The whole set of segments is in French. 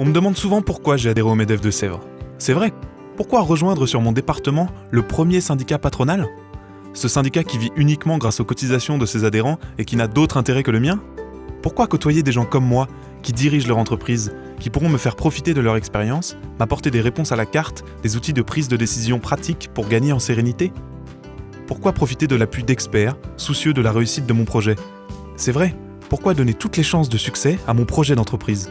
On me demande souvent pourquoi j'ai adhéré au MEDEF de Sèvres. C'est vrai. Pourquoi rejoindre sur mon département le premier syndicat patronal ? Ce syndicat qui vit uniquement grâce aux cotisations de ses adhérents et qui n'a d'autre intérêt que le mien ? Pourquoi côtoyer des gens comme moi, qui dirigent leur entreprise, qui pourront me faire profiter de leur expérience, m'apporter des réponses à la carte, des outils de prise de décision pratiques pour gagner en sérénité ? Pourquoi profiter de l'appui d'experts, soucieux de la réussite de mon projet ? C'est vrai. Pourquoi donner toutes les chances de succès à mon projet d'entreprise ?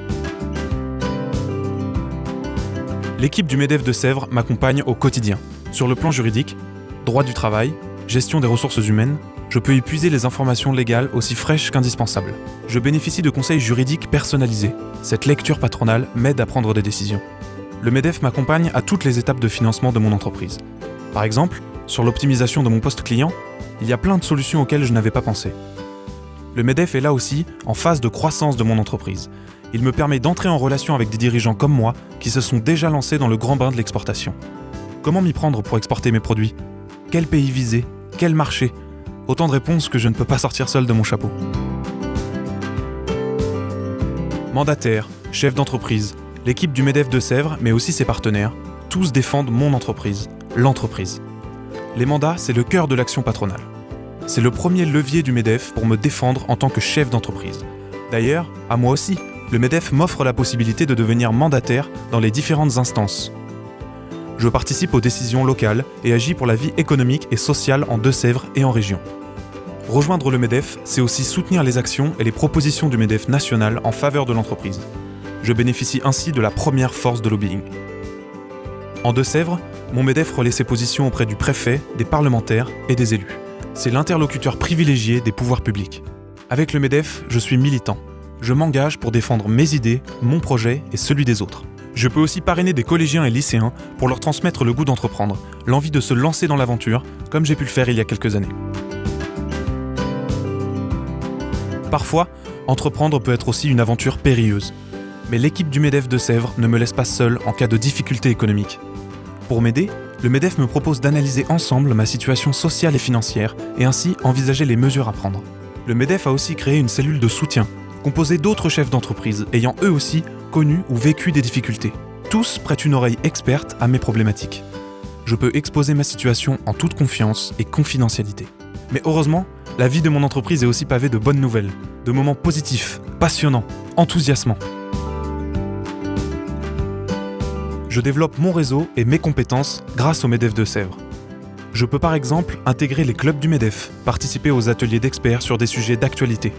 L'équipe du MEDEF de Sèvres m'accompagne au quotidien. Sur le plan juridique, droit du travail, gestion des ressources humaines, je peux y puiser les informations légales aussi fraîches qu'indispensables. Je bénéficie de conseils juridiques personnalisés. Cette lecture patronale m'aide à prendre des décisions. Le MEDEF m'accompagne à toutes les étapes de financement de mon entreprise. Par exemple, sur l'optimisation de mon poste client, il y a plein de solutions auxquelles je n'avais pas pensé. Le MEDEF est là aussi en phase de croissance de mon entreprise. Il me permet d'entrer en relation avec des dirigeants comme moi qui se sont déjà lancés dans le grand bain de l'exportation. Comment m'y prendre pour exporter mes produits ? Quel pays viser ? Quel marché ? Autant de réponses que je ne peux pas sortir seul de mon chapeau. Mandataires, chefs d'entreprise, l'équipe du MEDEF de Sèvres, mais aussi ses partenaires, tous défendent mon entreprise, l'entreprise. Les mandats, c'est le cœur de l'action patronale. C'est le premier levier du MEDEF pour me défendre en tant que chef d'entreprise. D'ailleurs, à moi aussi, le MEDEF m'offre la possibilité de devenir mandataire dans les différentes instances. Je participe aux décisions locales et agis pour la vie économique et sociale en Deux-Sèvres et en région. Rejoindre le MEDEF, c'est aussi soutenir les actions et les propositions du MEDEF national en faveur de l'entreprise. Je bénéficie ainsi de la première force de lobbying. En Deux-Sèvres, mon MEDEF relaie ses positions auprès du préfet, des parlementaires et des élus. C'est l'interlocuteur privilégié des pouvoirs publics. Avec le MEDEF, je suis militant. Je m'engage pour défendre mes idées, mon projet et celui des autres. Je peux aussi parrainer des collégiens et lycéens pour leur transmettre le goût d'entreprendre, l'envie de se lancer dans l'aventure, comme j'ai pu le faire il y a quelques années. Parfois, entreprendre peut être aussi une aventure périlleuse. Mais l'équipe du MEDEF de Sèvres ne me laisse pas seul en cas de difficultés économiques. Pour m'aider, le MEDEF me propose d'analyser ensemble ma situation sociale et financière et ainsi envisager les mesures à prendre. Le MEDEF a aussi créé une cellule de soutien, composée d'autres chefs d'entreprise ayant eux aussi connu ou vécu des difficultés. Tous prêtent une oreille experte à mes problématiques. Je peux exposer ma situation en toute confiance et confidentialité. Mais heureusement, la vie de mon entreprise est aussi pavée de bonnes nouvelles, de moments positifs, passionnants, enthousiasmants. Je développe mon réseau et mes compétences grâce au MEDEF de Sèvres. Je peux par exemple intégrer les clubs du MEDEF, participer aux ateliers d'experts sur des sujets d'actualité.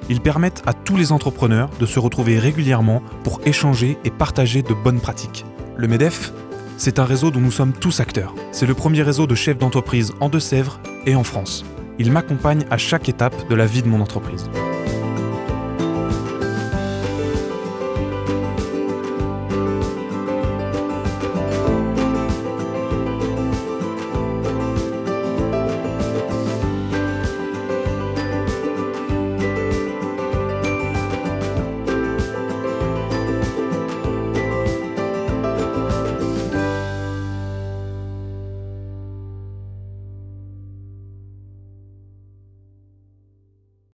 Ils permettent à tous les entrepreneurs de se retrouver régulièrement pour échanger et partager de bonnes pratiques. Le MEDEF, c'est un réseau dont nous sommes tous acteurs. C'est le premier réseau de chefs d'entreprise en Deux-Sèvres et en France. Il m'accompagne à chaque étape de la vie de mon entreprise.